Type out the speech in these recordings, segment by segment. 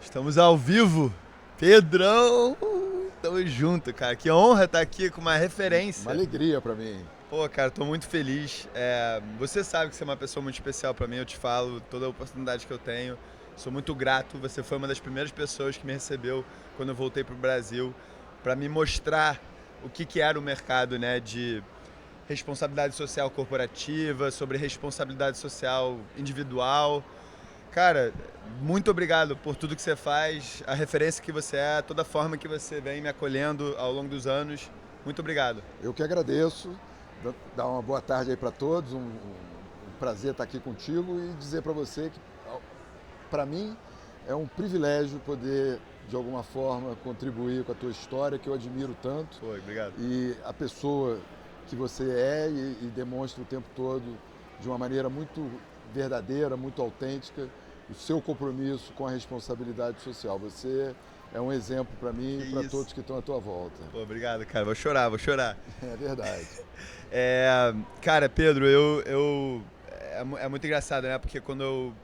Estamos ao vivo. Pedrão, tamo junto, cara. Que honra estar aqui com uma Uma referência. alegria para mim. Pô, cara, tô muito feliz. Você sabe que você é uma pessoa muito especial pra mim, eu te falo, toda a oportunidade que eu tenho. Sou muito grato. Você foi uma das primeiras pessoas que me recebeu quando eu voltei pro Brasil pra me mostrar o que era o mercado, né, de responsabilidade social corporativa, sobre responsabilidade social individual. Cara, muito obrigado por tudo que você faz, a referência que você é, toda a forma que você vem me acolhendo ao longo dos anos. Muito obrigado. Eu que agradeço. Dar uma boa tarde aí para todos. Um prazer estar aqui contigo e dizer para você que, para mim, é um privilégio poder, de alguma forma, contribuir com a tua história, que eu admiro tanto. Pô, obrigado. E a pessoa que você é e demonstra o tempo todo de uma maneira muito verdadeira, muito autêntica, o seu compromisso com a responsabilidade social. Você é um exemplo para mim Que e para isso. todos que estão à tua volta. Pô, obrigado, cara. Vou chorar, vou chorar. É verdade. É, cara, Pedro, é muito engraçado, né? Porque quando eu.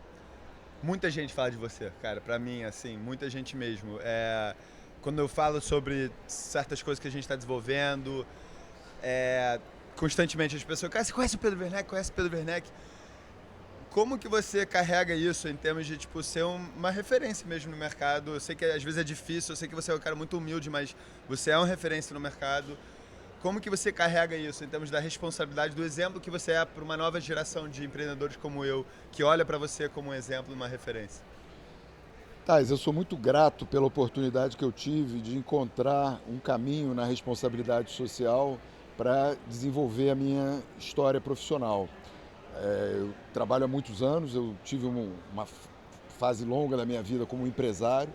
Muita gente fala de você, cara, pra mim, assim, muita gente mesmo. Quando eu falo sobre certas coisas que a gente tá desenvolvendo, é, constantemente as pessoas, cara, você conhece o Pedro Werneck? Conhece o Pedro Werneck? Como que você carrega isso em termos de, tipo, ser uma referência mesmo no mercado? Eu sei que às vezes é difícil, eu sei que você é um cara muito humilde, mas você é uma referência no mercado. Como que você carrega isso em termos da responsabilidade, do exemplo que você é para uma nova geração de empreendedores como eu, que olha para você como um exemplo, uma referência? Tais, eu sou muito grato pela oportunidade que eu tive de encontrar um caminho na responsabilidade social para desenvolver a minha história profissional. Eu trabalho há muitos anos, eu tive uma fase longa da minha vida como empresário.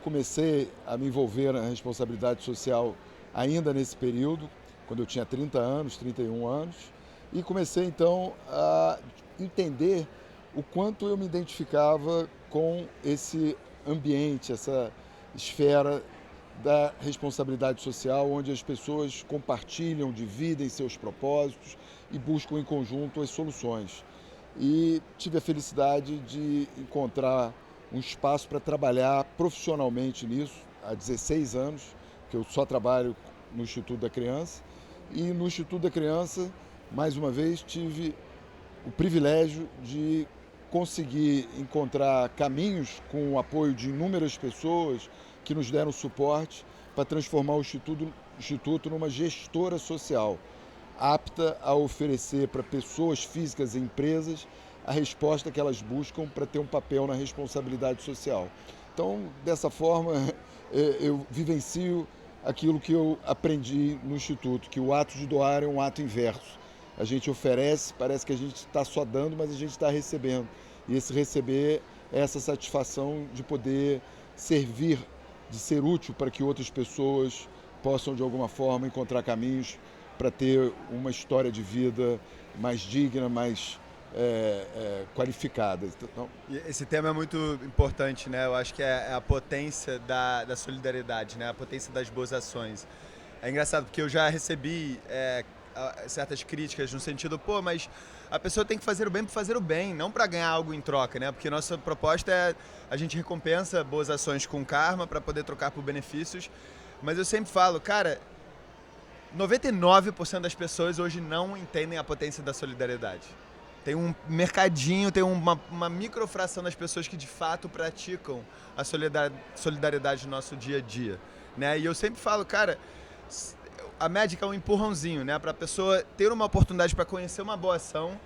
Comecei a me envolver na responsabilidade social ainda nesse período, quando eu tinha 30 anos, 31 anos, e comecei então a entender o quanto eu me identificava com esse ambiente, essa esfera da responsabilidade social, onde as pessoas compartilham, dividem seus propósitos e buscam em conjunto as soluções. E tive a felicidade de encontrar um espaço para trabalhar profissionalmente nisso há 16 anos, que eu só trabalho no Instituto da Criança. E no Instituto da Criança, mais uma vez, tive o privilégio de conseguir encontrar caminhos com o apoio de inúmeras pessoas que nos deram suporte para transformar o Instituto numa gestora social, apta a oferecer para pessoas físicas e empresas a resposta que elas buscam para ter um papel na responsabilidade social. Então, dessa forma, eu vivencio aquilo que eu aprendi no Instituto, que o ato de doar é um ato inverso. A gente oferece, parece que a gente está só dando, mas a gente está recebendo. E esse receber é essa satisfação de poder servir, de ser útil para que outras pessoas possam, de alguma forma, encontrar caminhos para ter uma história de vida mais digna, mais qualificada. Então, E esse tema é muito importante, né? Eu acho que é a potência da solidariedade, né? A potência das boas ações. É engraçado porque eu já recebi certas críticas no sentido, pô, mas a pessoa tem que fazer o bem para fazer o bem, não para ganhar algo em troca, né? Porque nossa proposta é a gente recompensa boas ações com karma para poder trocar por benefícios. Mas eu sempre falo, cara, 99% das pessoas hoje não entendem a potência da solidariedade. Tem um mercadinho, tem uma microfração das pessoas que de fato praticam a solidariedade no nosso dia a dia, né? E eu sempre falo, cara, a médica é um empurrãozinho, né? Pra pessoa ter uma oportunidade para conhecer uma boa ação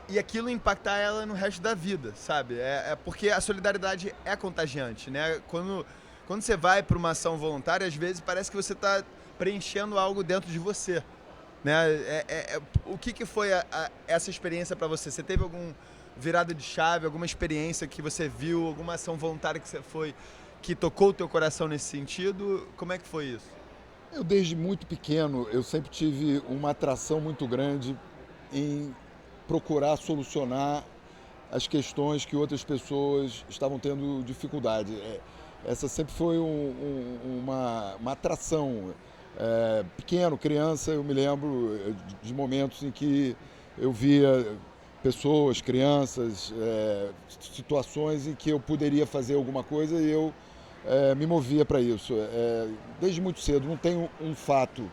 e aquilo impactar ela no resto da vida, sabe? É porque a solidariedade é contagiante, né? Quando você vai para uma ação voluntária, às vezes parece que você está preenchendo algo dentro de você, né? O que foi essa experiência para você? Você teve algum virada de chave, alguma experiência que você viu, alguma ação voluntária que você foi, que tocou o teu coração nesse sentido? Como é que foi isso? eu, desde muito pequeno, eu sempre tive uma atração muito grande em procurar solucionar as questões que outras pessoas estavam tendo dificuldade. Essa sempre foi uma atração. Pequeno, criança, eu me lembro de momentos em que eu via pessoas, crianças, situações em que eu poderia fazer alguma coisa e eu me movia para isso. Desde muito cedo, não tenho um fato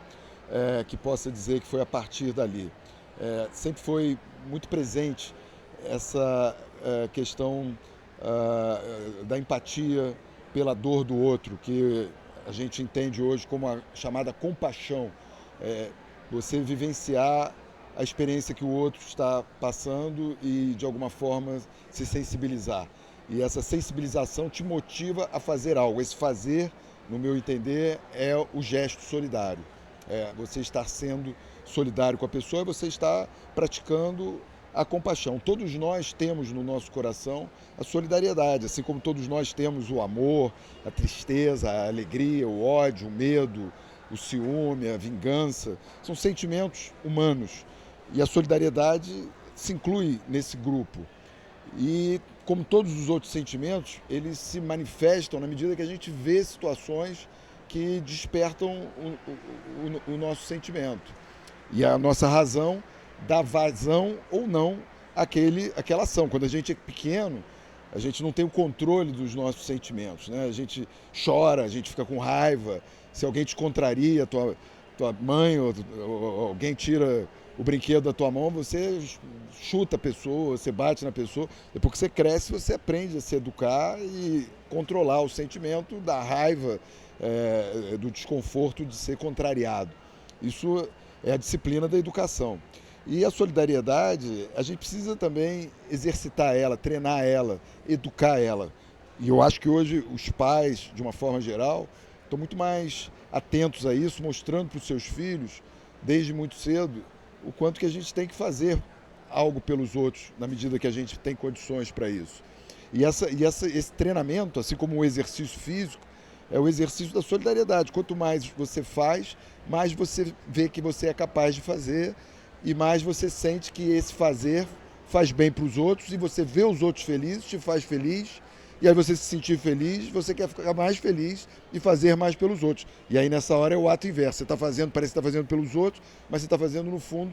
que possa dizer que foi a partir dali. Sempre foi muito presente essa questão da empatia pela dor do outro, que a gente entende hoje como a chamada compaixão. Você vivenciar a experiência que o outro está passando e, de alguma forma, se sensibilizar. E essa sensibilização te motiva a fazer algo. Esse fazer, no meu entender, é o gesto solidário. Você estar sendo solidário com a pessoa, você está praticando a compaixão. Todos nós temos no nosso coração a solidariedade, assim como todos nós temos o amor, a tristeza, a alegria, o ódio, o medo, o ciúme, a vingança. São sentimentos humanos e a solidariedade se inclui nesse grupo. E, como todos os outros sentimentos, eles se manifestam na medida que a gente vê situações que despertam o nosso sentimento. E a nossa razão dá vazão ou não àquela ação. Quando a gente é pequeno, a gente não tem o controle dos nossos sentimentos, né? A gente chora, a gente fica com raiva. Se alguém te contraria, tua mãe ou alguém tira o brinquedo da tua mão, você chuta a pessoa, você bate na pessoa. Depois que você cresce, você aprende a se educar e controlar o sentimento da raiva, do desconforto de ser contrariado. Isso é a disciplina da educação. E a solidariedade, a gente precisa também exercitar ela, treinar ela, educar ela. E eu acho que hoje os pais, de uma forma geral, estão muito mais atentos a isso, mostrando para os seus filhos, desde muito cedo, o quanto que a gente tem que fazer algo pelos outros, na medida que a gente tem condições para isso. E esse treinamento, assim como o exercício físico, é o exercício da solidariedade. Quanto mais você faz, mais você vê que você é capaz de fazer e mais você sente que esse fazer faz bem para os outros e você vê os outros felizes, te faz feliz, e aí você se sentir feliz, você quer ficar mais feliz e fazer mais pelos outros. E aí nessa hora é o ato inverso. Você está fazendo, parece que está fazendo pelos outros, mas você está fazendo no fundo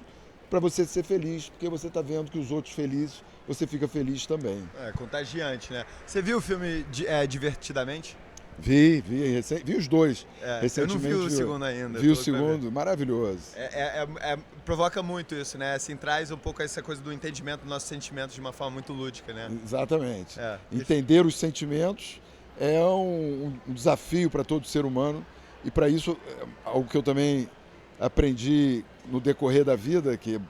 para você ser feliz, porque você está vendo que os outros felizes, você fica feliz também. É contagiante, né? Você viu o filme Divertidamente? Vi os dois. Recentemente, eu não vi o segundo ainda. Vi o segundo, maravilhoso. Provoca muito isso, né? Assim, traz um pouco essa coisa do entendimento dos nossos sentimentos de uma forma muito lúdica, né? Exatamente. Entender os sentimentos é um desafio para todo ser humano e para isso, algo que eu também aprendi no decorrer da vida, que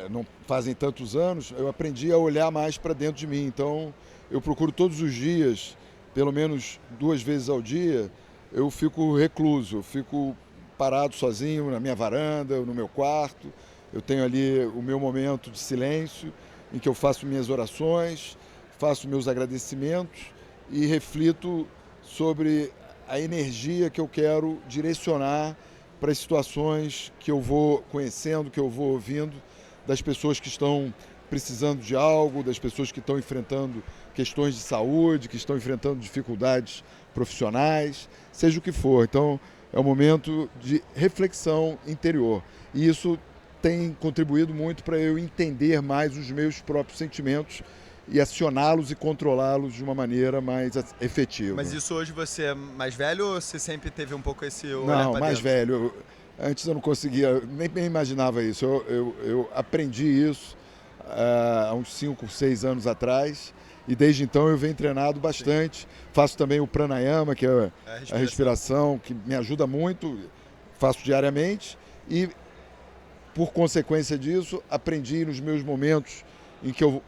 não fazem tantos anos, eu aprendi a olhar mais para dentro de mim. Então, eu procuro todos os dias, pelo menos 2 vezes ao dia, eu fico recluso, eu fico parado sozinho na minha varanda, no meu quarto. Eu tenho ali o meu momento de silêncio, em que eu faço minhas orações, faço meus agradecimentos e reflito sobre a energia que eu quero direcionar para as situações que eu vou conhecendo, que eu vou ouvindo, das pessoas que estão precisando de algo, das pessoas que estão enfrentando questões de saúde, que estão enfrentando dificuldades profissionais, seja o que for. Então, é um momento de reflexão interior. E isso tem contribuído muito para eu entender mais os meus próprios sentimentos e acioná-los e controlá-los de uma maneira mais efetiva. Mas isso hoje você é mais velho ou você sempre teve um pouco esse olhar para dentro? Não, mais velho. Antes eu não conseguia, nem imaginava isso. Eu aprendi isso há uns 5, 6 anos atrás. E desde então eu venho treinado bastante. Sim. Faço também o pranayama, que é a respiração, que me ajuda muito. Faço diariamente e, por consequência disso, aprendi nos meus momentos em que eu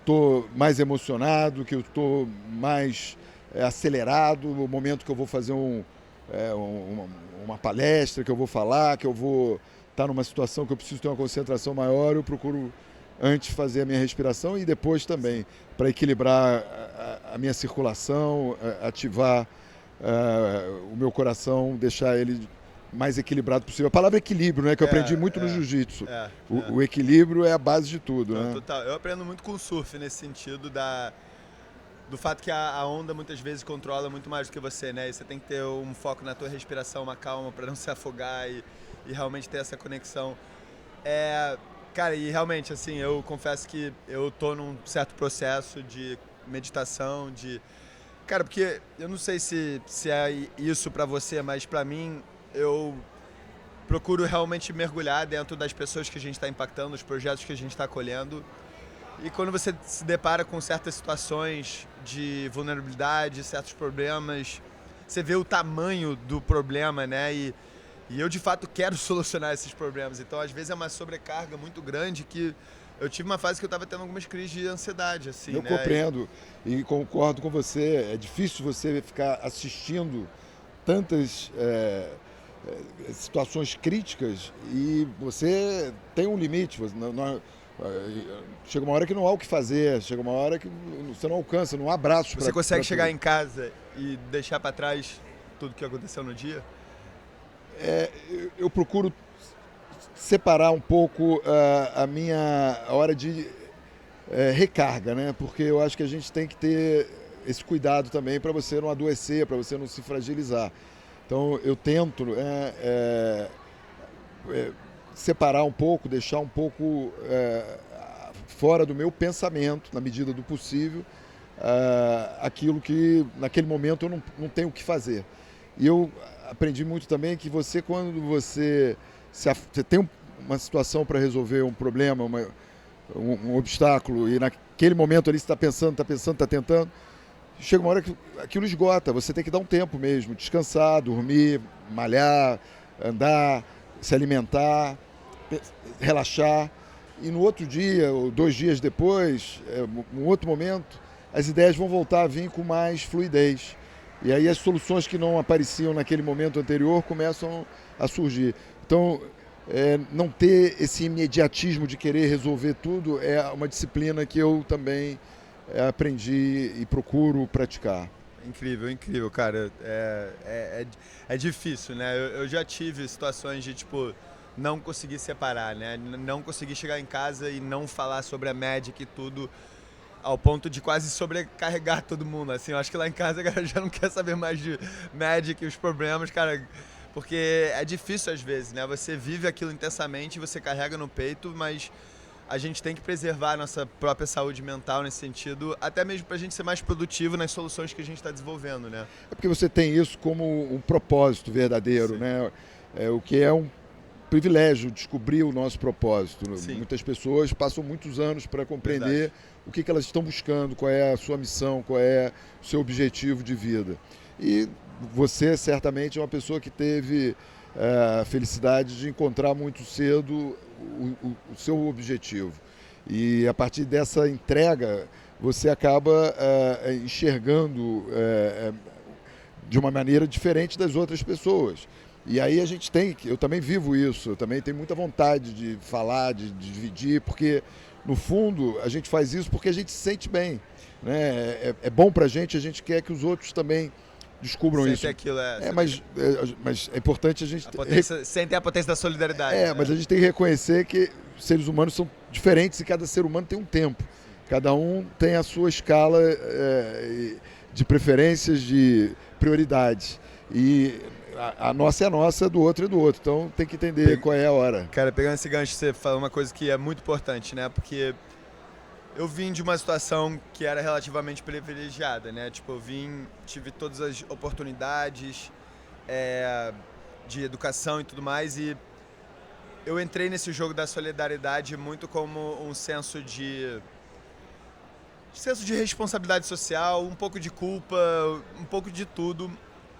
estou mais emocionado, que eu estou mais acelerado, o momento que eu vou fazer uma palestra, que eu vou falar, que eu vou estar numa situação que eu preciso ter uma concentração maior, eu procuro antes fazer a minha respiração e depois também, para equilibrar a minha circulação, ativar o meu coração, deixar ele mais equilibrado possível. A palavra equilíbrio, né, que eu aprendi muito no jiu-jitsu. O equilíbrio é a base de tudo. Não, né? Total. Eu aprendo muito com o surf nesse sentido do fato que a onda muitas vezes controla muito mais do que você, né? E você tem que ter um foco na tua respiração, uma calma para não se afogar e realmente ter essa conexão. Cara, e realmente, assim, eu confesso que eu tô num certo processo de meditação, Cara, porque eu não sei se é isso pra você, mas pra mim, eu procuro realmente mergulhar dentro das pessoas que a gente está impactando, os projetos que a gente está acolhendo. E quando você se depara com certas situações de vulnerabilidade, certos problemas, você vê o tamanho do problema, né? E eu, de fato, quero solucionar esses problemas. Então, às vezes, é uma sobrecarga muito grande que eu tive uma fase que eu estava tendo algumas crises de ansiedade, assim, Eu né? compreendo e concordo com você. É difícil você ficar assistindo tantas situações críticas e você tem um limite. Chega uma hora que não há o que fazer, chega uma hora que você não alcança, não há braços Você para consegue chegar tudo. em casa e deixar para trás tudo que aconteceu no dia? Eu procuro separar um pouco a minha hora de recarga, né? Porque eu acho que a gente tem que ter esse cuidado também para você não adoecer, para você não se fragilizar. Então eu tento separar um pouco, deixar um pouco fora do meu pensamento, na medida do possível, aquilo que naquele momento eu não tenho o que fazer. E eu aprendi muito também que você, quando você tem uma situação para resolver um problema, um obstáculo, e naquele momento ali você está pensando, está tentando, chega uma hora que aquilo esgota, você tem que dar um tempo mesmo, descansar, dormir, malhar, andar, se alimentar, relaxar. E no outro dia, ou 2 dias depois, num outro momento, as ideias vão voltar a vir com mais fluidez. E aí as soluções que não apareciam naquele momento anterior começam a surgir. Então, não ter esse imediatismo de querer resolver tudo é uma disciplina que eu também aprendi e procuro praticar. Incrível, incrível, cara. É difícil, né? Eu já tive situações de, tipo, não conseguir separar, né? Não conseguir chegar em casa e não falar sobre a Magic e tudo, ao ponto de quase sobrecarregar todo mundo, assim. Eu acho que lá em casa a galera já não quer saber mais de Magic e os problemas, cara, porque é difícil às vezes, né? Você vive aquilo intensamente, você carrega no peito, mas a gente tem que preservar a nossa própria saúde mental nesse sentido, até mesmo pra gente ser mais produtivo nas soluções que a gente está desenvolvendo, né? É porque você tem isso como um propósito verdadeiro, Sim. né? O que é um privilégio descobrir o nosso propósito. Sim. Muitas pessoas passam muitos anos para compreender Verdade. o que elas estão buscando, qual é a sua missão, qual é o seu objetivo de vida. E você certamente é uma pessoa que teve a felicidade de encontrar muito cedo o seu objetivo. E a partir dessa entrega, você acaba enxergando de uma maneira diferente das outras pessoas. E aí a gente eu também vivo isso, eu também tenho muita vontade de falar, de dividir, porque no fundo a gente faz isso porque a gente se sente bem, né? É bom pra gente, a gente quer que os outros também descubram Sente isso. aquilo, Mas é importante a gente... Sentem a potência da solidariedade. Mas a gente tem que reconhecer que seres humanos são diferentes e cada ser humano tem um tempo. Cada um tem a sua escala de preferências, de prioridades. E a nossa é a nossa, do outro é do outro. Então tem que entender qual é a hora. Cara, pegando esse gancho, você falou uma coisa que é muito importante, né? Porque eu vim de uma situação que era relativamente privilegiada, né? Tipo, tive todas as oportunidades de educação e tudo mais, e eu entrei nesse jogo da solidariedade muito como um senso de responsabilidade social, um pouco de culpa, um pouco de tudo.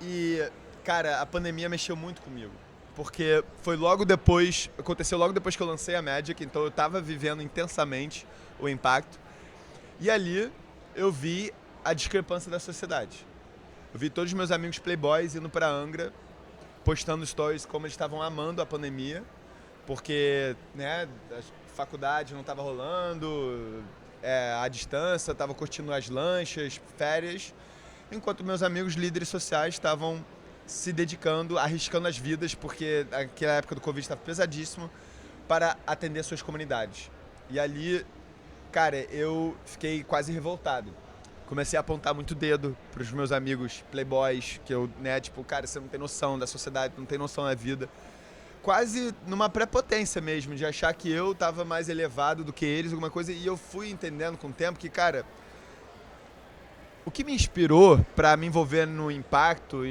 E, cara, a pandemia mexeu muito comigo. Porque aconteceu logo depois que eu lancei a Magic, então eu tava vivendo intensamente o impacto. E ali eu vi a discrepância da sociedade. Eu vi todos os meus amigos playboys indo pra Angra, postando stories como eles estavam amando a pandemia, porque, né, a faculdade não tava rolando, à distância, tava curtindo as lanchas, férias, enquanto meus amigos líderes sociais estavam se dedicando, arriscando as vidas, porque aquela época do Covid estava pesadíssimo, para atender suas comunidades. E ali, cara, eu fiquei quase revoltado. Comecei a apontar muito dedo para os meus amigos playboys, que eu, né, tipo, cara, você não tem noção da sociedade, não tem noção da vida. quase numa prepotência mesmo, de achar que eu estava mais elevado do que eles, alguma coisa, e eu fui entendendo com o tempo que, cara, o que me inspirou para me envolver no impacto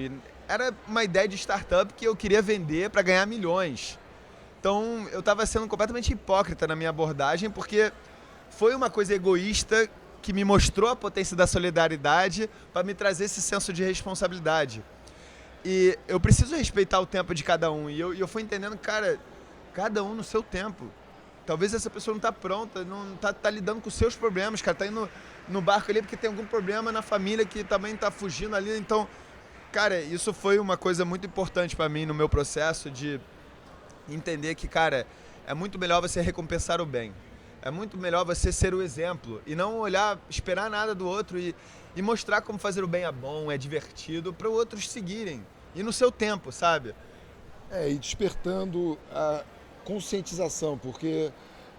era uma ideia de startup que eu queria vender para ganhar milhões. Então eu estava sendo completamente hipócrita na minha abordagem, porque foi uma coisa egoísta que me mostrou a potência da solidariedade para me trazer esse senso de responsabilidade. E eu preciso respeitar o tempo de cada um. E eu fui entendendo, cara, cada um no seu tempo. Talvez essa pessoa não tá pronta, não tá lidando com os seus problemas, cara. Tá indo no barco ali porque tem algum problema na família que também tá fugindo ali. Então, cara, isso foi uma coisa muito importante para mim no meu processo de entender que, cara, é muito melhor você recompensar o bem. É muito melhor você ser o exemplo e não olhar, esperar nada do outro e mostrar como fazer o bem é bom, é divertido, para outros seguirem. E no seu tempo, sabe? E despertando a conscientização, porque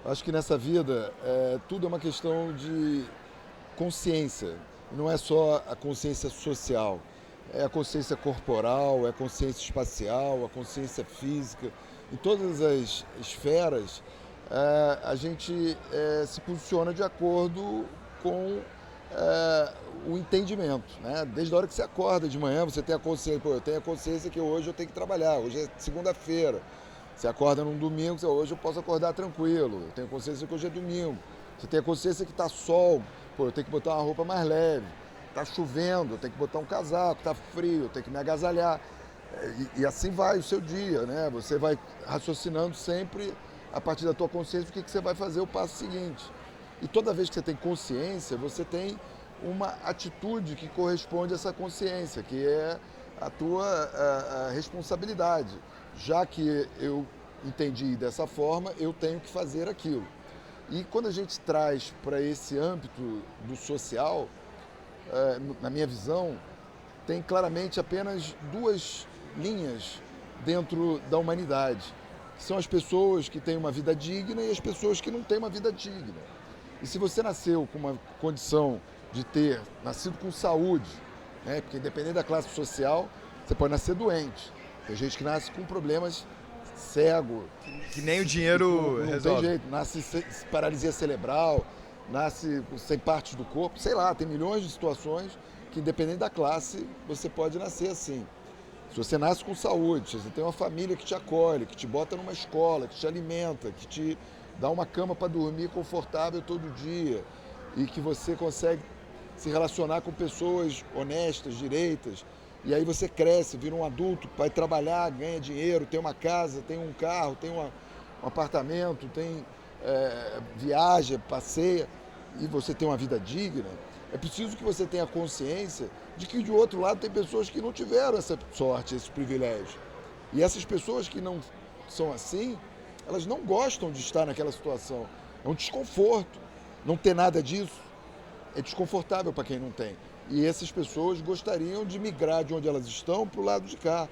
acho que nessa vida tudo é uma questão de consciência. Não é só a consciência social, é a consciência corporal, é a consciência espacial, a consciência física. Em todas as esferas, a gente se posiciona de acordo com o entendimento, né? Desde a hora que você acorda de manhã, você tem a consciência, eu tenho a consciência que hoje eu tenho que trabalhar, hoje é segunda-feira. Você acorda num domingo, hoje eu posso acordar tranquilo, eu tenho consciência que hoje é domingo. Você tem a consciência que está sol, eu tenho que botar uma roupa mais leve. Está chovendo, eu tenho que botar um casaco, está frio, eu tenho que me agasalhar. E assim vai o seu dia, né? Você vai raciocinando sempre a partir da tua consciência o que você vai fazer o passo seguinte. E toda vez que você tem consciência, você tem uma atitude que corresponde a essa consciência, que é a tua a responsabilidade. Já que eu entendi dessa forma, eu tenho que fazer aquilo. E quando a gente traz para esse âmbito do social, na minha visão, tem claramente apenas duas linhas dentro da humanidade, que são as pessoas que têm uma vida digna e as pessoas que não têm uma vida digna. E se você nasceu com uma condição de ter nascido com saúde, né, porque independente da classe social, você pode nascer doente. Tem gente que nasce com problemas cego. Que nem o dinheiro não resolve. Tem jeito, nasce paralisia cerebral, nasce sem partes do corpo, sei lá, tem milhões de situações que independente da classe, você pode nascer assim. Se você nasce com saúde, se você tem uma família que te acolhe, que te bota numa escola, que te alimenta, que te dá uma cama para dormir confortável todo dia e que você consegue se relacionar com pessoas honestas, direitas, e aí você cresce, vira um adulto, vai trabalhar, ganha dinheiro, tem uma casa, tem um carro, tem um apartamento, tem viaja, passeia, e você tem uma vida digna, é preciso que você tenha consciência de que do outro lado tem pessoas que não tiveram essa sorte, esse privilégio. E essas pessoas que não são assim, elas não gostam de estar naquela situação. É um desconforto. Não ter nada disso é desconfortável para quem não tem. E essas pessoas gostariam de migrar de onde elas estão para o lado de cá.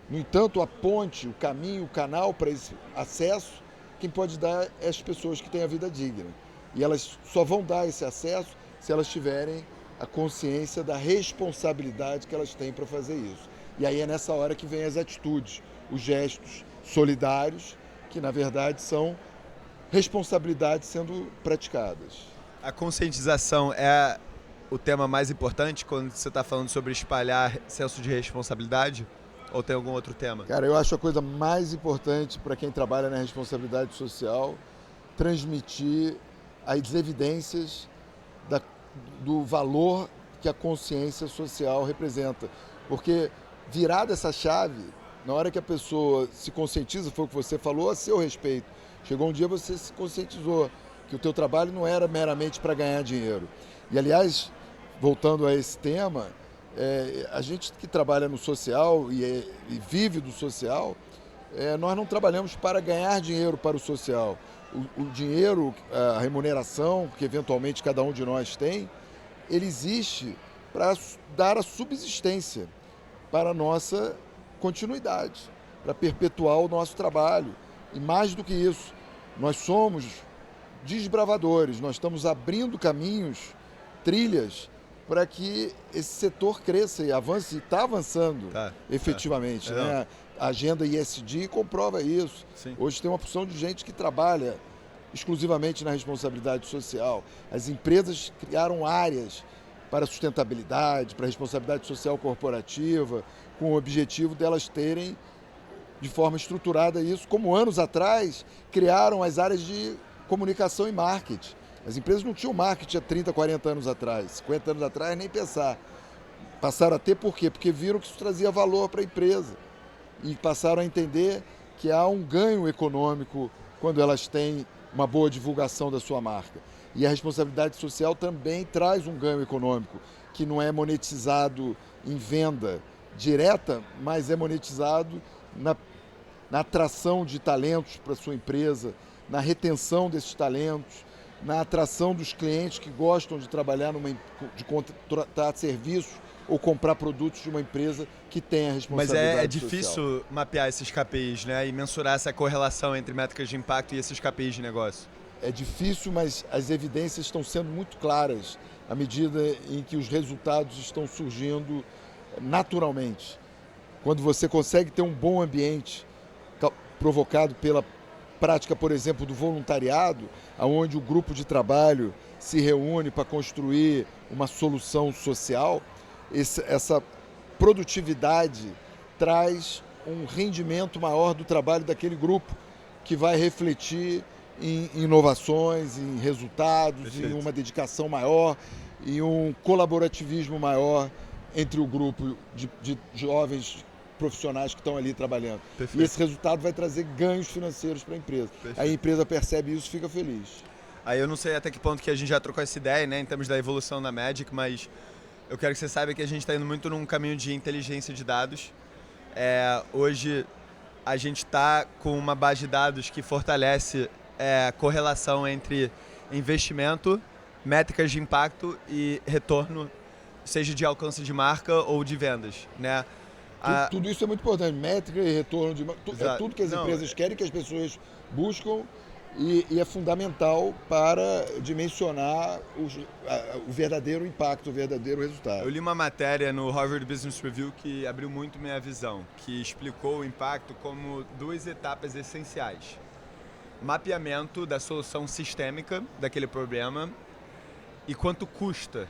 No entanto, a ponte, o caminho, o canal para esse acesso, quem pode dar é as pessoas que têm a vida digna. E elas só vão dar esse acesso se elas tiverem a consciência da responsabilidade que elas têm para fazer isso. E aí é nessa hora que vem as atitudes, os gestos solidários, que na verdade são responsabilidades sendo praticadas. A conscientização é o tema mais importante quando você está falando sobre espalhar senso de responsabilidade? Ou tem algum outro tema? Cara, eu acho a coisa mais importante para quem trabalha na responsabilidade social transmitir as evidências do valor que a consciência social representa. Porque virada essa chave, na hora que a pessoa se conscientiza, foi o que você falou, a seu respeito. Chegou um dia você se conscientizou que o teu trabalho não era meramente para ganhar dinheiro. E, aliás, voltando a esse tema, a gente que trabalha no social e vive do social, nós não trabalhamos para ganhar dinheiro para o social. O dinheiro, a remuneração que eventualmente cada um de nós tem, ele existe para dar a subsistência para a nossa continuidade, para perpetuar o nosso trabalho. E mais do que isso, nós somos desbravadores, nós estamos abrindo caminhos, trilhas para que esse setor cresça e avance, e está avançando efetivamente. Tá. Né? A agenda ESG comprova isso. Sim. Hoje tem uma porção de gente que trabalha exclusivamente na responsabilidade social. As empresas criaram áreas para sustentabilidade, para responsabilidade social corporativa, com o objetivo delas terem de forma estruturada isso, como anos atrás criaram as áreas de comunicação e marketing. As empresas não tinham marketing há 30, 40 anos atrás, 50 anos atrás, nem pensar. Passaram a ter por quê? Porque viram que isso trazia valor para a empresa. E passaram a entender que há um ganho econômico quando elas têm uma boa divulgação da sua marca. E a responsabilidade social também traz um ganho econômico, que não é monetizado em venda direta, mas é monetizado na atração de talentos para a sua empresa, na retenção desses talentos, na atração dos clientes que gostam de trabalhar de contratar serviços ou comprar produtos de uma empresa que tem a responsabilidade social. Mas é difícil mapear esses KPIs, né? E mensurar essa correlação entre métricas de impacto e esses KPIs de negócio. É difícil, mas as evidências estão sendo muito claras à medida em que os resultados estão surgindo naturalmente. Quando você consegue ter um bom ambiente provocado pela prática, por exemplo, do voluntariado, onde o grupo de trabalho se reúne para construir uma solução social, essa produtividade traz um rendimento maior do trabalho daquele grupo, que vai refletir em inovações, em resultados, Perfeito. Em uma dedicação maior, em um colaborativismo maior entre o grupo de jovens profissionais que estão ali trabalhando. Perfeito. E esse resultado vai trazer ganhos financeiros para a empresa. Perfeito. Aí a empresa percebe isso e fica feliz. Aí eu não sei até que ponto que a gente já trocou essa ideia, né, em termos da evolução da Magic, mas eu quero que você saiba que a gente está indo muito num caminho de inteligência de dados. Hoje a gente está com uma base de dados que fortalece a correlação entre investimento, métricas de impacto e retorno, seja de alcance de marca ou de vendas, né? Tudo isso é muito importante. Métrica e retorno é tudo que as empresas querem, que as pessoas buscam e é fundamental para dimensionar o verdadeiro impacto, o verdadeiro resultado. Eu li uma matéria no Harvard Business Review que abriu muito minha visão, que explicou o impacto como 2 etapas essenciais. Mapeamento da solução sistêmica daquele problema e quanto custa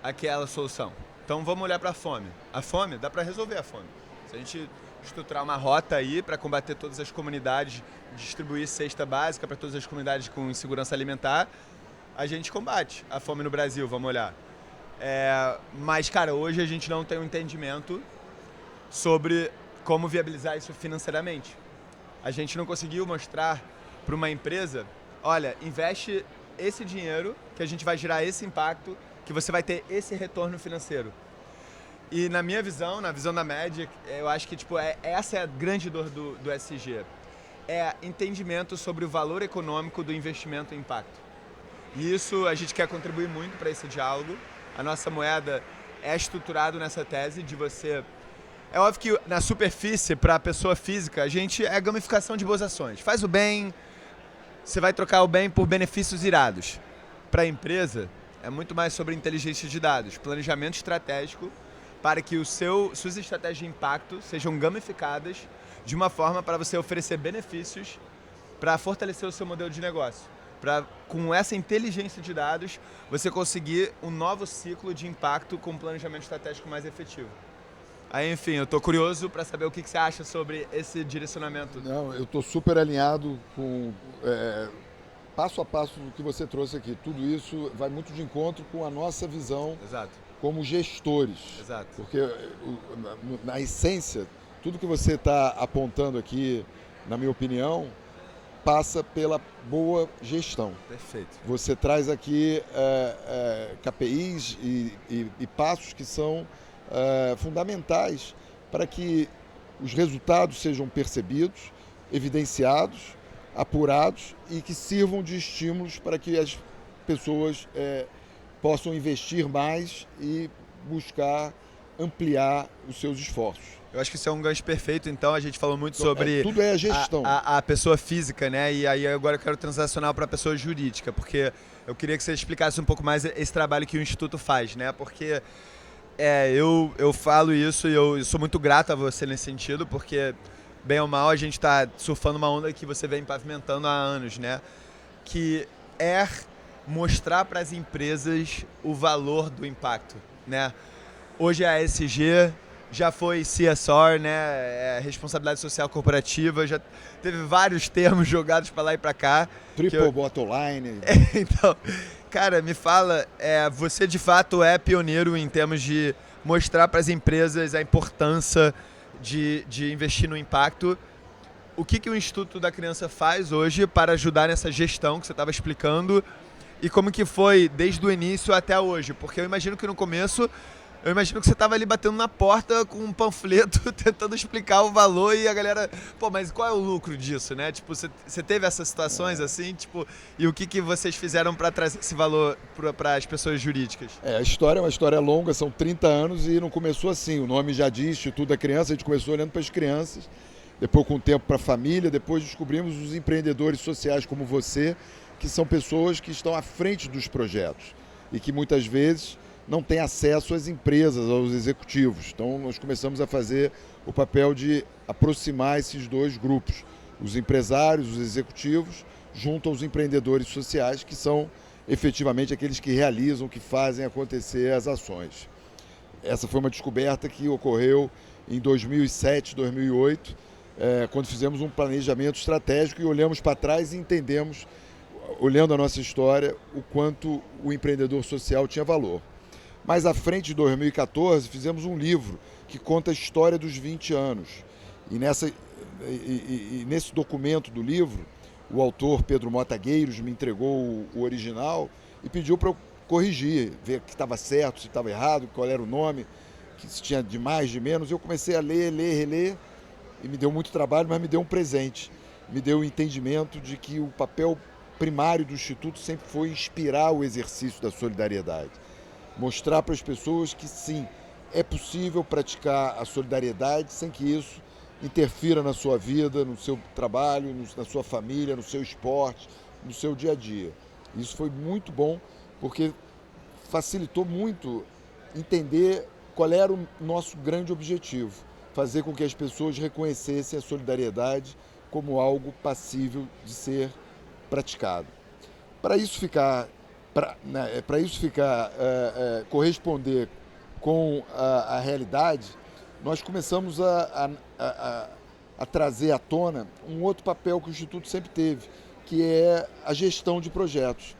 aquela solução. Então vamos olhar para a fome. A fome, dá para resolver a fome. Se a gente estruturar uma rota aí para combater todas as comunidades, distribuir cesta básica para todas as comunidades com insegurança alimentar, a gente combate a fome no Brasil, vamos olhar. Mas, cara, hoje a gente não tem um entendimento sobre como viabilizar isso financeiramente. A gente não conseguiu mostrar para uma empresa, olha, investe esse dinheiro que a gente vai gerar esse impacto, que você vai ter esse retorno financeiro. E na minha visão, na visão da Magic, eu acho que essa é a grande dor do SG. É entendimento sobre o valor econômico do investimento em impacto. E isso a gente quer contribuir muito para esse diálogo. A nossa moeda é estruturada nessa tese de você... É óbvio que na superfície, para a pessoa física, a gente é gamificação de boas ações. Faz o bem, você vai trocar o bem por benefícios irados. Para a empresa, é muito mais sobre inteligência de dados, planejamento estratégico, para que suas estratégias de impacto sejam gamificadas de uma forma para você oferecer benefícios para fortalecer o seu modelo de negócio. Para, com essa inteligência de dados, você conseguir um novo ciclo de impacto com um planejamento estratégico mais efetivo. Aí, enfim, eu estou curioso para saber o que você acha sobre esse direcionamento. Não, eu estou super alinhado com passo a passo do que você trouxe aqui. Tudo isso vai muito de encontro com a nossa visão. Exato. Como gestores. Exato. Porque, na essência, tudo que você está apontando aqui, na minha opinião, passa pela boa gestão. Perfeito. Você traz aqui KPIs e passos que são fundamentais para que os resultados sejam percebidos, evidenciados, apurados e que sirvam de estímulos para que as pessoas possam investir mais e buscar ampliar os seus esforços. Eu acho que isso é um gancho perfeito, então a gente falou muito sobre tudo é a gestão. A pessoa física, né? E aí agora eu quero transacionar para a pessoa jurídica, porque eu queria que você explicasse um pouco mais esse trabalho que o Instituto faz, né? Porque eu falo isso e eu sou muito grato a você nesse sentido, porque bem ou mal a gente está surfando uma onda que você vem pavimentando há anos, né? Que é mostrar para as empresas o valor do impacto, né? Hoje é a ESG, já foi CSR, né? Responsabilidade Social Corporativa, já teve vários termos jogados para lá e para cá. Triple bottom line. Então, cara, me fala, você de fato é pioneiro em termos de mostrar para as empresas a importância de investir no impacto. O que o Instituto da Criança faz hoje para ajudar nessa gestão que você estava explicando e como que foi desde o início até hoje? Porque eu imagino que no começo, você estava ali batendo na porta com um panfleto tentando explicar o valor e a galera, pô, mas qual é o lucro disso, né? Tipo, você teve essas situações assim, tipo, e o que vocês fizeram para trazer esse valor para as pessoas jurídicas? A história é uma história longa, são 30 anos e não começou assim. O nome já diz, Instituto da Criança, a gente começou olhando para as crianças, depois com o tempo para a família, depois descobrimos os empreendedores sociais como você, que são pessoas que estão à frente dos projetos e que muitas vezes não têm acesso às empresas, aos executivos. Então nós começamos a fazer o papel de aproximar esses dois grupos, os empresários, os executivos, junto aos empreendedores sociais, que são efetivamente aqueles que realizam, que fazem acontecer as ações. Essa foi uma descoberta que ocorreu em 2007, 2008, quando fizemos um planejamento estratégico e olhamos para trás e entendemos, olhando a nossa história, o quanto o empreendedor social tinha valor. Mais à frente, de 2014, fizemos um livro que conta a história dos 20 anos. E nesse documento do livro, o autor Pedro Mota Gueiros me entregou o original e pediu para eu corrigir, ver que estava certo, se estava errado, qual era o nome, que se tinha de mais, de menos. Eu comecei a ler, reler, e me deu muito trabalho, mas me deu um presente. Me deu o entendimento de que o papel primário do Instituto sempre foi inspirar o exercício da solidariedade. Mostrar para as pessoas que sim, é possível praticar a solidariedade sem que isso interfira na sua vida, no seu trabalho, na sua família, no seu esporte, no seu dia a dia. Isso foi muito bom porque facilitou muito entender qual era o nosso grande objetivo, fazer com que as pessoas reconhecessem a solidariedade como algo passível de ser praticado. Para isso corresponder com a realidade, nós começamos a trazer à tona um outro papel que o Instituto sempre teve, que é a gestão de projetos.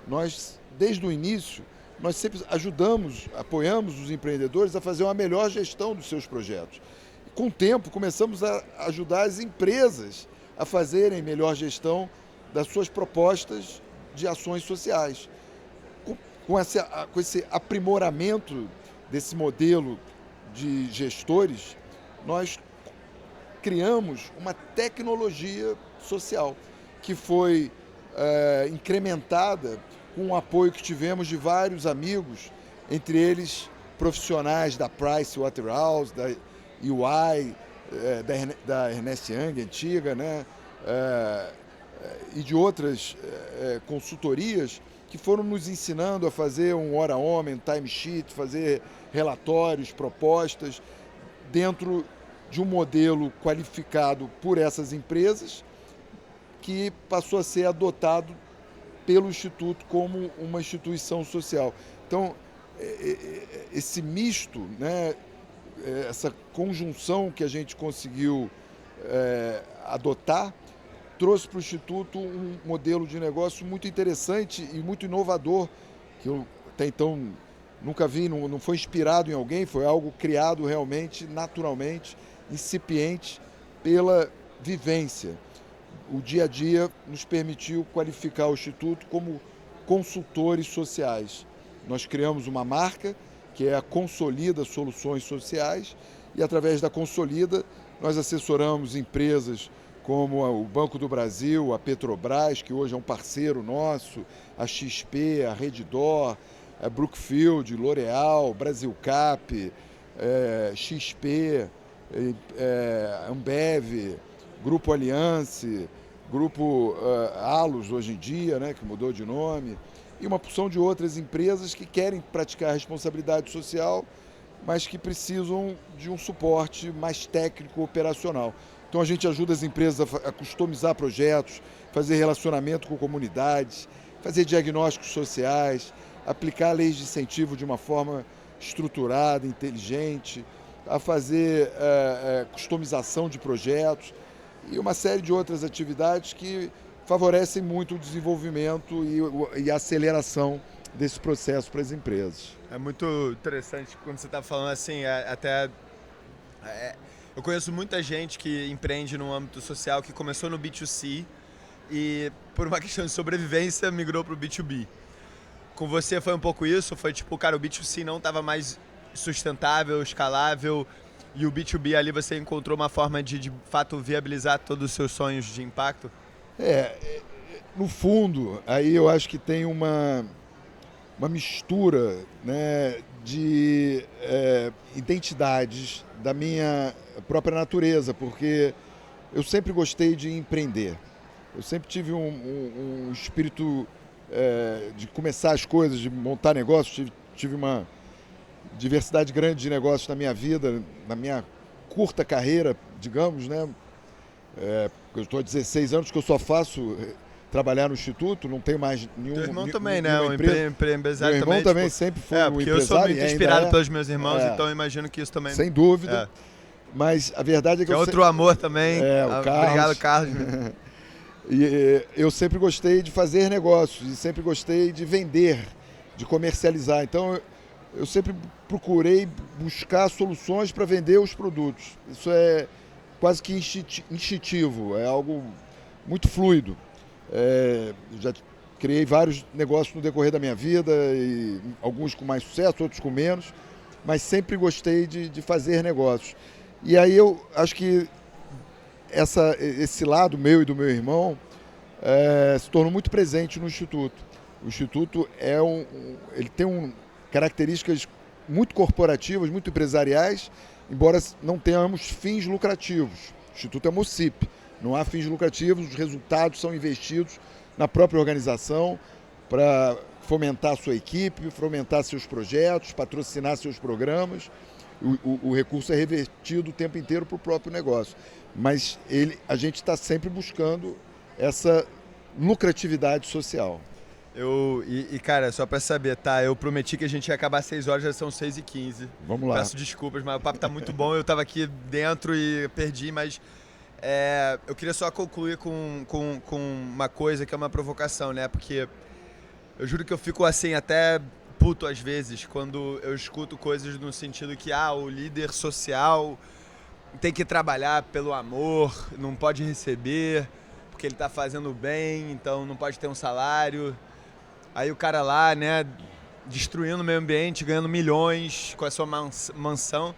Nós, desde o início, nós sempre apoiamos os empreendedores a fazer uma melhor gestão dos seus projetos. Com o tempo, começamos a ajudar as empresas a fazerem melhor gestão das suas propostas de ações sociais. Com esse aprimoramento desse modelo de gestores, nós criamos uma tecnologia social que foi incrementada com o apoio que tivemos de vários amigos, entre eles profissionais da Pricewaterhouse, da EY, da Ernst Young, antiga, né? E de outras consultorias que foram nos ensinando a fazer um hora homem, um timesheet, fazer relatórios, propostas, dentro de um modelo qualificado por essas empresas, que passou a ser adotado pelo Instituto como uma instituição social. Então, esse misto, né, essa conjunção que a gente conseguiu adotar, trouxe para o Instituto um modelo de negócio muito interessante e muito inovador, que eu até então nunca vi, não foi inspirado em alguém, foi algo criado realmente, naturalmente, incipiente pela vivência. O dia a dia nos permitiu qualificar o Instituto como consultores sociais. Nós criamos uma marca, que é a Consolida Soluções Sociais, e através da Consolida nós assessoramos empresas como o Banco do Brasil, a Petrobras, que hoje é um parceiro nosso, a XP, a Redditor, a Brookfield, L'Oréal, Brasilcap, XP, Ambev, Grupo Aliança, Grupo Allos hoje em dia, né, que mudou de nome, e uma porção de outras empresas que querem praticar responsabilidade social, mas que precisam de um suporte mais técnico, operacional. Então a gente ajuda as empresas a customizar projetos, fazer relacionamento com comunidades, fazer diagnósticos sociais, aplicar leis de incentivo de uma forma estruturada, inteligente, a fazer customização de projetos e uma série de outras atividades que favorecem muito o desenvolvimento e a aceleração desse processo para as empresas. É muito interessante quando você está falando assim, eu conheço muita gente que empreende no âmbito social, que começou no B2C e por uma questão de sobrevivência migrou para o B2B. Com você foi um pouco isso? Foi tipo, cara, o B2C não estava mais sustentável, escalável, e o B2B ali você encontrou uma forma de fato viabilizar todos os seus sonhos de impacto? No fundo, aí eu acho que tem uma mistura, né, de identidades da minha própria natureza, porque eu sempre gostei de empreender. Eu sempre tive um espírito de começar as coisas, de montar negócios. Tive uma diversidade grande de negócios na minha vida, na minha curta carreira, digamos, né? Eu estou há 16 anos que eu só faço trabalhar no Instituto, não tenho mais nenhum. Teu irmão também, né? Um empresário Meu irmão também. também sempre foi um porque empresário. Eu sou muito inspirado pelos meus irmãos, então eu imagino que isso também. Sem dúvida. Mas a verdade é que é outro amor também. O Carlos. Obrigado, Carlos. E eu sempre gostei de fazer negócios e sempre gostei de vender, de comercializar. Então eu sempre procurei buscar soluções para vender os produtos. Isso é quase que instintivo, é algo muito fluido. Já criei vários negócios no decorrer da minha vida, e alguns com mais sucesso, outros com menos, mas sempre gostei de fazer negócios. E aí eu acho que esse lado meu e do meu irmão se tornou muito presente no Instituto. O Instituto ele tem características muito corporativas, muito empresariais, embora não tenhamos fins lucrativos. O Instituto é MOCIP, não há fins lucrativos, os resultados são investidos na própria organização para fomentar a sua equipe, fomentar seus projetos, patrocinar seus programas. O recurso é revertido o tempo inteiro para o próprio negócio. Mas a gente está sempre buscando essa lucratividade social. Cara, só pra saber, tá? Eu prometi que a gente ia acabar às 6 horas, já são 6h15. Vamos lá. Peço desculpas, mas o papo tá muito bom. Eu tava aqui dentro e perdi, mas eu queria só concluir com uma coisa que é uma provocação, né? Porque eu juro que eu fico assim, até puto às vezes, quando eu escuto coisas no sentido que o líder social tem que trabalhar pelo amor, não pode receber, porque ele tá fazendo bem, então não pode ter um salário. Aí o cara lá, né, destruindo o meio ambiente, ganhando milhões com a sua mansão.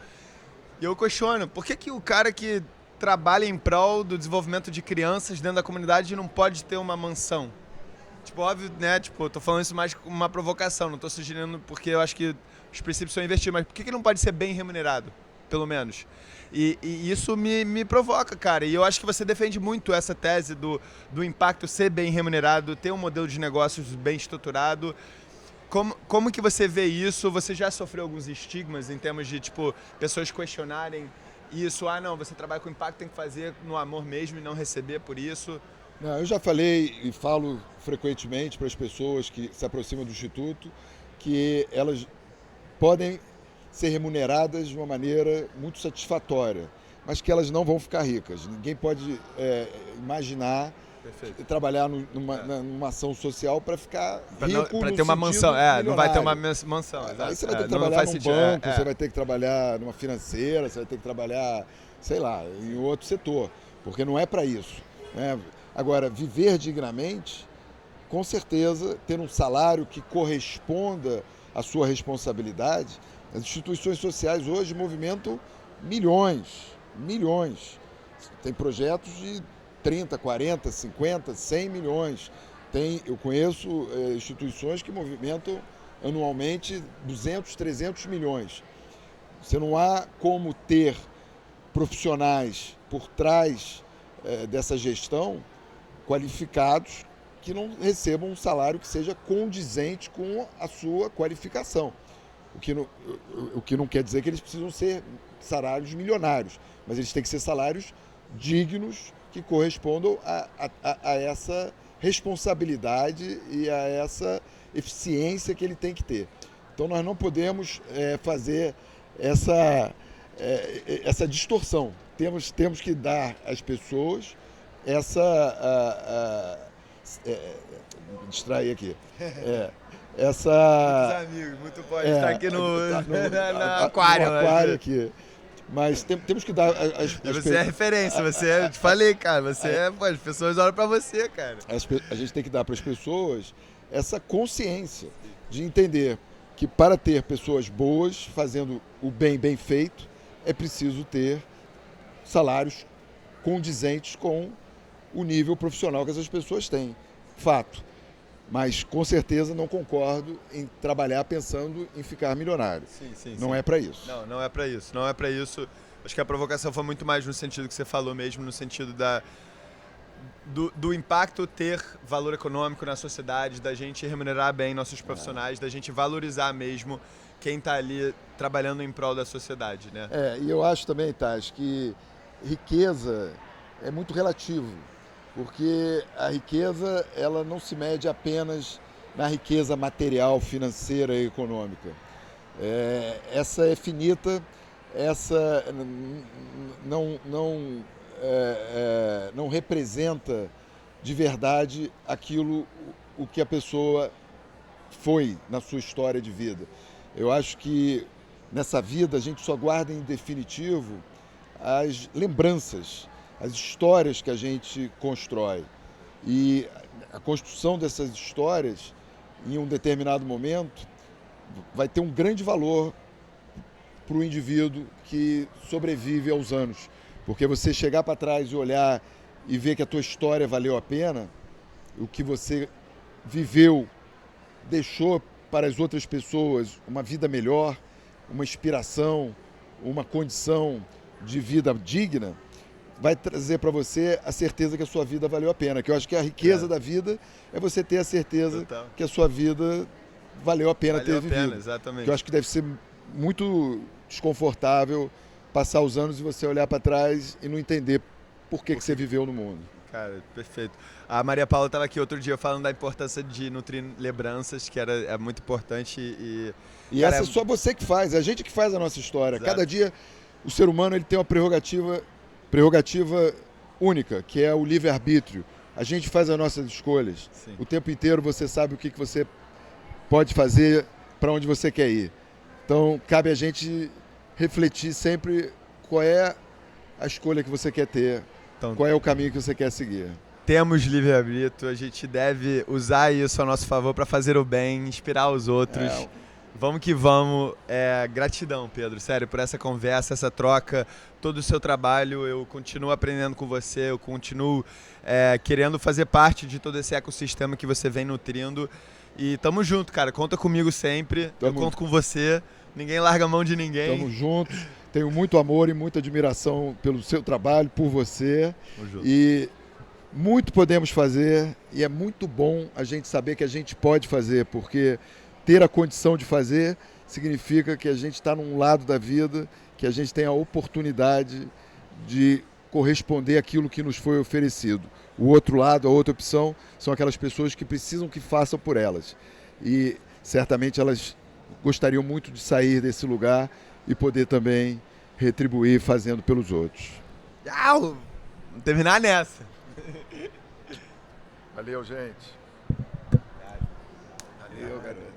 E eu questiono, por que o cara que trabalha em prol do desenvolvimento de crianças dentro da comunidade não pode ter uma mansão? Tipo, óbvio, né, eu tô falando isso mais como uma provocação, não tô sugerindo porque eu acho que os princípios são invertidos, mas por que não pode ser bem remunerado, pelo menos? E isso me provoca, cara. E eu acho que você defende muito essa tese do impacto ser bem remunerado, ter um modelo de negócios bem estruturado. Como que você vê isso? Você já sofreu alguns estigmas em termos de, pessoas questionarem isso? Não, você trabalha com impacto, tem que fazer no amor mesmo e não receber por isso. Não, eu já falei e falo frequentemente para as pessoas que se aproximam do Instituto que elas podem ser remuneradas de uma maneira muito satisfatória, mas que elas não vão ficar ricas. Ninguém pode imaginar trabalhar numa ação social para ficar rico para ter uma mansão, não vai ter uma mansão. Aí você vai ter que trabalhar num banco, você vai ter que trabalhar numa financeira, você vai ter que trabalhar, sei lá, em outro setor, porque não é para isso, né? Agora, viver dignamente, com certeza, ter um salário que corresponda à sua responsabilidade. As instituições sociais hoje movimentam milhões. Tem projetos de 30, 40, 50, 100 milhões. Eu conheço instituições que movimentam anualmente 200, 300 milhões. Você não há como ter profissionais por trás dessa gestão qualificados que não recebam um salário que seja condizente com a sua qualificação. O que não quer dizer que eles precisam ser salários milionários, mas eles têm que ser salários dignos que correspondam a essa responsabilidade e a essa eficiência que ele tem que ter. Então nós não podemos fazer essa distorção. Temos que dar às pessoas me distrair aqui. Muitos amigos, muito pode estar aqui no aquário. No aquário aqui. Mas temos que dar você é referência, eu te falei, cara, as pessoas olham pra você, cara. A gente tem que dar para as pessoas essa consciência de entender que para ter pessoas boas, fazendo o bem feito, é preciso ter salários condizentes com o nível profissional que essas pessoas têm. Fato. Mas, com certeza, não concordo em trabalhar pensando em ficar milionário. Sim. Não é para isso. Não é para isso. Não é para isso. Acho que a provocação foi muito mais no sentido que você falou mesmo, no sentido do impacto ter valor econômico na sociedade, da gente remunerar bem nossos profissionais, da gente valorizar mesmo quem está ali trabalhando em prol da sociedade, né? E eu acho também, Taz, que riqueza é muito relativo. Porque a riqueza ela não se mede apenas na riqueza material, financeira e econômica. Essa é finita, essa não representa de verdade aquilo o que a pessoa foi na sua história de vida. Eu acho que nessa vida a gente só guarda em definitivo as lembranças, as histórias que a gente constrói. E a construção dessas histórias, em um determinado momento, vai ter um grande valor para o indivíduo que sobrevive aos anos. Porque você chegar para trás e olhar e ver que a tua história valeu a pena, o que você viveu, deixou para as outras pessoas uma vida melhor, uma inspiração, uma condição de vida digna, vai trazer para você a certeza que a sua vida valeu a pena. Que eu acho que a riqueza da vida é você ter a certeza que a sua vida valeu a pena ter vivido. Exatamente. Que eu acho que deve ser muito desconfortável passar os anos e você olhar para trás e não entender por que você viveu no mundo. Cara, perfeito. A Maria Paula estava aqui outro dia falando da importância de nutrir lembranças, que é muito importante. E cara, essa é só você que faz, é a gente que faz a nossa história. Exato. Cada dia o ser humano ele tem uma prerrogativa única, que é o livre-arbítrio. A gente faz as nossas escolhas. Sim. O tempo inteiro você sabe o que você pode fazer, para onde você quer ir. Então, cabe a gente refletir sempre qual é a escolha que você quer ter, então, qual é o caminho que você quer seguir. Temos livre-arbítrio, a gente deve usar isso a nosso favor para fazer o bem, inspirar os outros. Vamos que vamos. Gratidão, Pedro, sério, por essa conversa, essa troca, todo o seu trabalho. Eu continuo aprendendo com você, eu continuo querendo fazer parte de todo esse ecossistema que você vem nutrindo. E tamo junto, cara. Conta comigo sempre. Eu conto com você. Ninguém larga a mão de ninguém. Tamo juntos. Tenho muito amor e muita admiração pelo seu trabalho, por você. E muito podemos fazer. E é muito bom a gente saber que a gente pode fazer, porque ter a condição de fazer significa que a gente está num lado da vida, que a gente tem a oportunidade de corresponder àquilo que nos foi oferecido. O outro lado, a outra opção, são aquelas pessoas que precisam que façam por elas. E certamente elas gostariam muito de sair desse lugar e poder também retribuir fazendo pelos outros. Vamos terminar nessa. Valeu, gente. Valeu, garoto.